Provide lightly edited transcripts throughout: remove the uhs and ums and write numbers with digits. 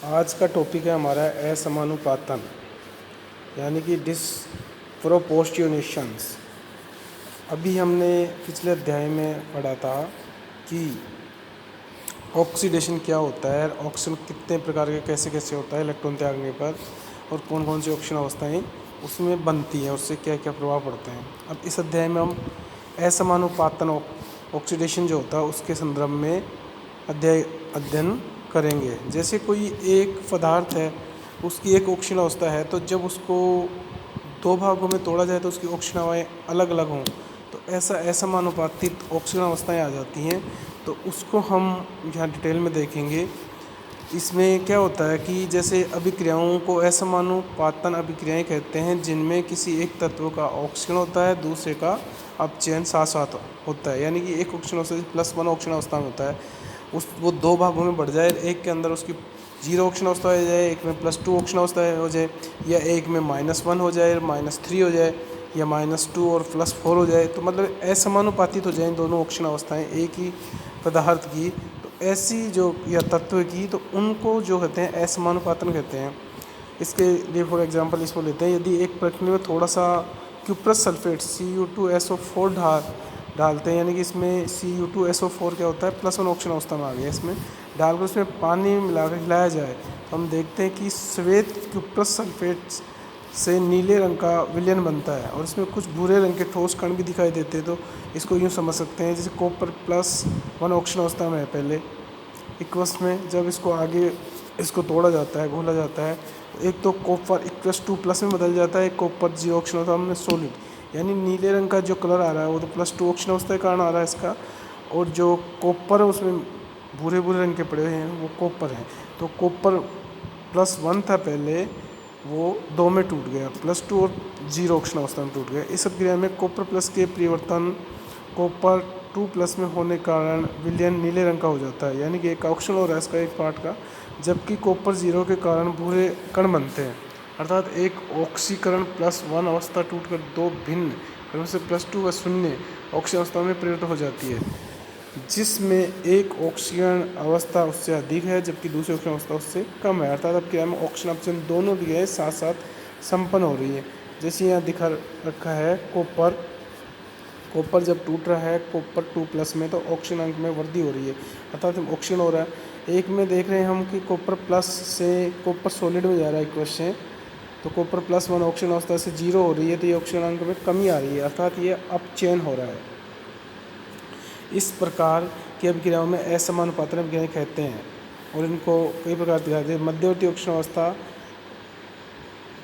आज का टॉपिक है हमारा असमानुपातन यानी कि डिसप्रोपोर्शनेशंस। अभी हमने पिछले अध्याय में पढ़ा था कि ऑक्सीडेशन क्या होता है, ऑक्सीजन कितने प्रकार के कैसे कैसे होता है इलेक्ट्रॉन त्यागने पर, और कौन कौन सी ऑक्सीजन अवस्थाएं उसमें बनती हैं, उससे क्या क्या प्रभाव पड़ते हैं। अब इस अध्याय में हम असमानुपातन ऑक्सीडेशन जो होता है उसके संदर्भ में अध्ययन करेंगे। जैसे कोई एक पदार्थ है, उसकी एक ऑक्सीजन अवस्था है, तो जब उसको दो भागों में तोड़ा जाए तो उसकी ऑक्सीजन हवाएँ अलग अलग हों, तो ऐसा असमानुपातित ऑक्सीजन अवस्थाएँ आ जाती हैं। तो उसको हम यहाँ डिटेल में देखेंगे। इसमें क्या होता है कि जैसे अभिक्रियाओं को असमानुपातन अभिक्रियाएँ कहते हैं, जिनमें किसी एक तत्व का ऑक्सीजन होता है, दूसरे का अपचयन साथ साथ होता है। यानी कि एक ऑक्सीजन अवस्था +1 ऑक्सीजन अवस्था में होता है, वो दो भागों में बढ़ जाए, एक के अंदर उसकी 0 ऑक्सीजन अवस्था हो जाए, एक में +2 ऑक्सीजन अवस्था हो जाए, या एक में -1 हो जाए, -3 हो जाए, या -2 और +4 हो जाए। तो मतलब असमानुपातित हो जाए दोनों ऑक्सीजन अवस्थाएं एक ही पदार्थ की। तो ऐसी जो या तत्व की, तो उनको जो कहते हैं असमानुपातन कहते हैं। इसके लिए फॉर एग्जांपल इसको लेते हैं, यदि एक प्रक्रिया में थोड़ा सा क्यूप्रस सल्फेट Cu2SO4 डालते हैं, यानी कि इसमें Cu2SO4 क्या होता है, +1 ऑक्सीजन अवस्था में आ गया, इसमें डालकर उसमें पानी मिलाकर हिलाया जाए तो हम देखते हैं कि श्वेत क्यूप्रस सल्फेट से नीले रंग का विलयन बनता है, और इसमें कुछ भूरे रंग के ठोस कण भी दिखाई देते हैं। तो इसको यूँ समझ सकते हैं जैसे कॉपर +1 ऑक्सीजन अवस्था में है पहले इक्वस में, जब इसको आगे इसको तोड़ा जाता है, घोला जाता है, एक तो कॉपर +2 में बदल जाता है, एक कॉपर 0 ऑक्सीजन अवस्था में सॉलिड, यानी नीले रंग का जो कलर आ रहा है वो तो +2 ऑक्सीजन अवस्था के कारण आ रहा है इसका, और जो कॉपर है उसमें भूरे भूरे रंग के पड़े हुए हैं वो कॉपर हैं। तो कॉपर +1 था पहले, वो 2 में टूट गया, +2 और 0 ऑक्सीजन अवस्था में टूट गया। इस क्रिया में कॉपर प्लस के परिवर्तन कॉपर 2+ में होने के कारण विलयन नीले रंग का हो जाता है, यानी कि एक ऑक्सीजन हो रहा है इसका एक पार्ट का, जबकि कॉपर 0 के कारण भूरे कण बनते हैं। अर्थात एक ऑक्सीकरण +1 अवस्था टूटकर दो भिन्न कणों से +2 व 0 ऑक्सीजन अवस्था में परिवर्तित हो जाती है, जिसमें एक ऑक्सीजन अवस्था उससे अधिक है जबकि दूसरी ऑक्सीजन अवस्था उससे कम है। अर्थात अब क्या है, ऑक्सीजन अपचयन दोनों क्रियाएं साथ साथ संपन्न हो रही है। जैसे यहाँ दिखा रखा है कॉपर जब टूट रहा है कॉपर 2+ में, तो ऑक्सीजन अंक में वृद्धि हो रही है, अर्थात ऑक्सीजन हो रहा है। एक में देख रहे हैं हम कि कॉपर प्लस से कॉपर सॉलिड में जा रहा है इक्वेशन से, तो कॉपर +1 ऑक्सीजन अवस्था से 0 हो रही है, तो ये ऑक्सीजन अंक में कमी आ रही है, अर्थात ये अपचयन हो रहा है। इस प्रकार की अभिक्रियाओं में असमानुपातन अभिक्रियाएं कहते हैं, और इनको कई प्रकार दिखाते हैं। मध्यवर्ती ऑक्सीजन अवस्था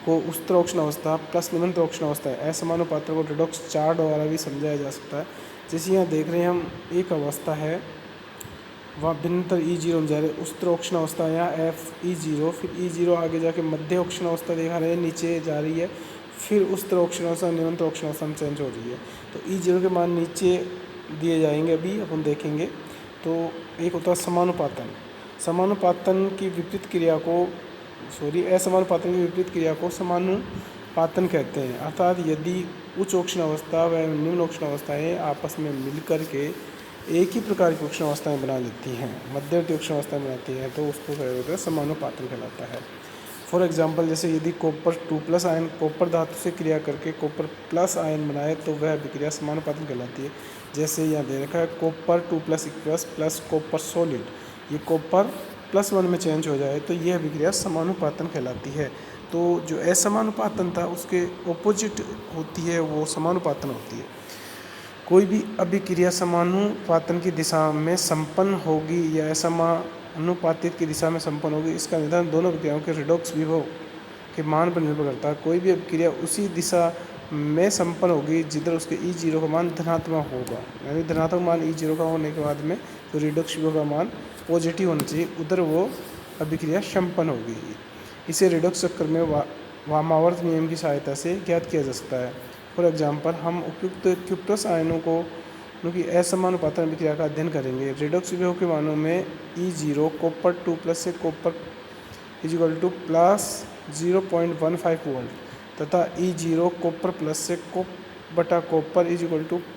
को उच्चतर ऑक्सीजन अवस्था प्लस निम्नतर ऑक्सीजन अवस्था है। असमानुपातन को रेडॉक्स चार्ट द्वारा भी समझाया जा सकता है। जैसे यहाँ देख रहे हैं हम, एक अवस्था है वहाँ भिन्नतर E0 में जा रहे हैं, उच्चतर ऑक्सीजन अवस्था यहाँ FE0, फिर E0 आगे जाके मध्य ऑक्सीजन अवस्था दिखा रहे हैं, नीचे जा रही है, फिर उच्चतर ऑक्सीजन अवस्था निम्नतर ऑक्सीजन अवस्था में चेंज हो रही है। तो E0 के मान नीचे दिए जाएंगे, अभी अपन देखेंगे। तो एक होता है समानुपातन की विपरीत क्रिया को असमानुपातन की विपरीत क्रिया को समानुपातन कहते हैं। अर्थात यदि उच्च ऑक्सीजन अवस्था व निम्न ऑक्सीजन अवस्थाएं आपस में मिलकर के एक ही प्रकार की ऑक्सीजन अवस्थाएं बना लेती हैं, मध्यवर्ती ऑक्सीजन अवस्थाएं बनाती हैं, तो उसको कहते हैं समानुपातन कहलाता है। फॉर एग्जांपल, जैसे यदि कॉपर 2+ आयन कॉपर धातु से क्रिया करके कॉपर प्लस आयन बनाए तो वह अभिक्रिया समानुपातन कहलाती है। जैसे यहाँ दे रखा है copper 2+ equals plus copper solid, ये कॉपर +1 में चेंज हो जाए तो यह अभिक्रिया समानुपातन कहलाती है। तो जो असमानुपातन था उसके ऑपोजिट होती है, वो समानुपातन होती है। कोई भी अभिक्रिया समानुपातन की दिशा में संपन्न होगी या असमानुपातित की दिशा में संपन्न होगी, इसका निर्धारण दोनों अभिक्रियाओं के रेडॉक्स विभव के मान पर निर्भर करता है। कोई भी अभिक्रिया उसी दिशा में संपन्न होगी जिधर उसके E0 का मान धनात्मक होगा, यानी धनात्मक मान E0 का होने के बाद में जो रेडॉक्स विभव का मान पॉजिटिव होना चाहिए, उधर वो अभिक्रिया संपन्न होगी। इसे रेडॉक्स चक्र में वामावर्त नियम की सहायता से ज्ञात किया जा सकता है। फॉर एग्जांपल, हम उपयुक्त क्यूप्रस आयनों की असमानुपातन अभिक्रिया का अध्ययन करेंगे। रेडॉक्स विभव के मानों में E0 कॉपर 2+ से कॉपर = +0.15 वोल्ट तथा E0 कॉपर प्लस से कॉपर =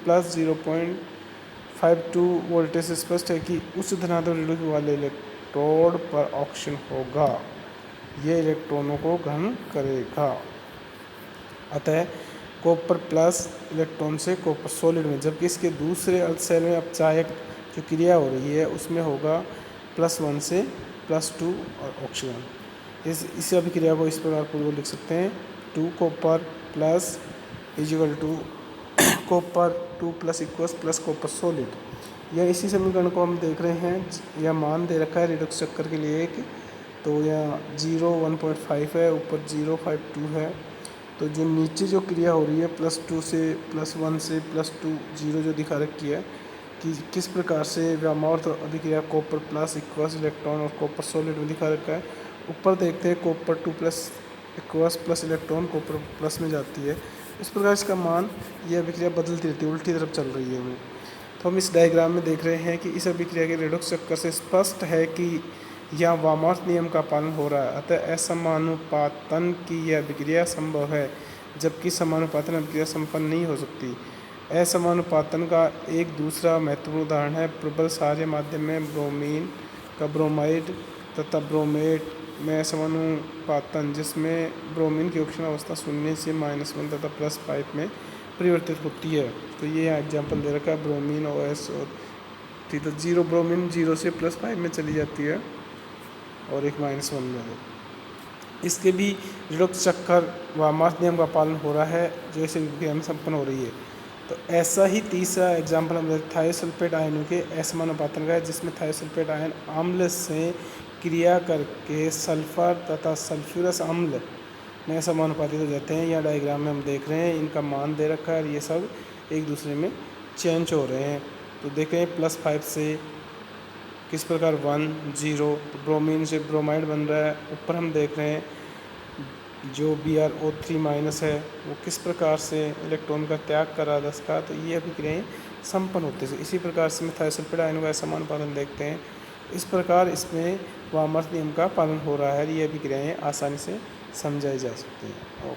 +0.52 वोल्ट से स्पष्ट है कि उच्च धनात्मक रेडॉक्स वाले इलेक्ट्रोड पर ऑक्सीजन होगा, ये इलेक्ट्रॉनों को ग्रहण करेगा। अतः कॉपर प्लस इलेक्ट्रॉन से कॉपर सॉलिड में, जबकि इसके दूसरे अर्ध सेल में अपचायक जो क्रिया हो रही है उसमें होगा +1 से +2 और ऑक्सीजन। इस अभिक्रिया को इस प्रकार पूर्व लिख सकते हैं 2 copper plus equal to copper 2 plus equals plus copper solid. यह इसी समीकरण को हम देख रहे हैं, यह मान दे रखा है रिडक्स चक्कर के लिए एक, तो यह 0 1.5 है, ऊपर 0.52 है। तो जो नीचे जो क्रिया हो रही है +2 से +1 से +2 0 जो दिखा रखी है कि किस प्रकार से व्यामावर्त अभिक्रिया कॉपर प्लस इक्वल्स इलेक्ट्रॉन और कॉपर सॉलिड में दिखा रखा है। ऊपर देखते हैं copper 2 plus equals plus electron copper plus में जाती है, इस प्रकार इसका मान यह अभिक्रिया बदलती रहती है, उल्टी तरफ चल रही है वो। तो हम इस डायग्राम में देख रहे हैं कि इस अभिक्रिया के रेडॉक्स चक्कर से स्पष्ट है कि यहाँ वामावर्त नियम का पालन हो रहा है, अतः असमानुपातन की यह अभिक्रिया संभव है, जबकि समानुपातन अभिक्रिया संपन्न नहीं हो सकती। असमानुपातन का एक दूसरा महत्वपूर्ण उदाहरण है प्रबल क्षारीय माध्यम में ब्रोमीन का ब्रोमाइड तथा ब्रोमेट में असमानुपातन, जिसमें ब्रोमीन की ऑक्सीजन अवस्था 0 से -1 तथा +5 में परिवर्तित होती है। तो ये यहाँ एग्जाम्पल दे रखा है ब्रोमीन OS और ठीक है 0 ब्रोमीन 0 से +5 में चली जाती है और एक -1 में है। इसके भी रेडॉक्स चक्कर वामावर्त नियम का पालन हो रहा है जो इस अभिक्रिया में संपन्न हो रही है। तो ऐसा ही तीसरा एग्जाम्पल हम थायोसल्फेट आयनों के असमानुपातन का है, जिसमें थायोसल्फेट आयन अम्ल से क्रिया करके सल्फर तथा सल्फ्यूरस अम्ल में समानुपातित हो जाते हैं। यह डायग्राम में हम देख रहे हैं, इनका मान दे रखा है और ये सब एक दूसरे में चेंज हो रहे हैं। तो देख रहे हैं +5 से किस प्रकार 1 0 ब्रोमीन से ब्रोमाइड बन रहा है। ऊपर हम देख रहे हैं जो BrO3- है वो किस प्रकार से इलेक्ट्रॉन का त्याग कर रहा है 10 का, तो ये अभिक्रियाएँ संपन्न होते हैं। इसी प्रकार से में थायोसल्फेट आयनों का समानुपातन देखते हैं, इस प्रकार इसमें वामावर्त नियम का पालन हो रहा है। ये अभिक्रियाएँ आसानी से समझाई जा सकती हैं।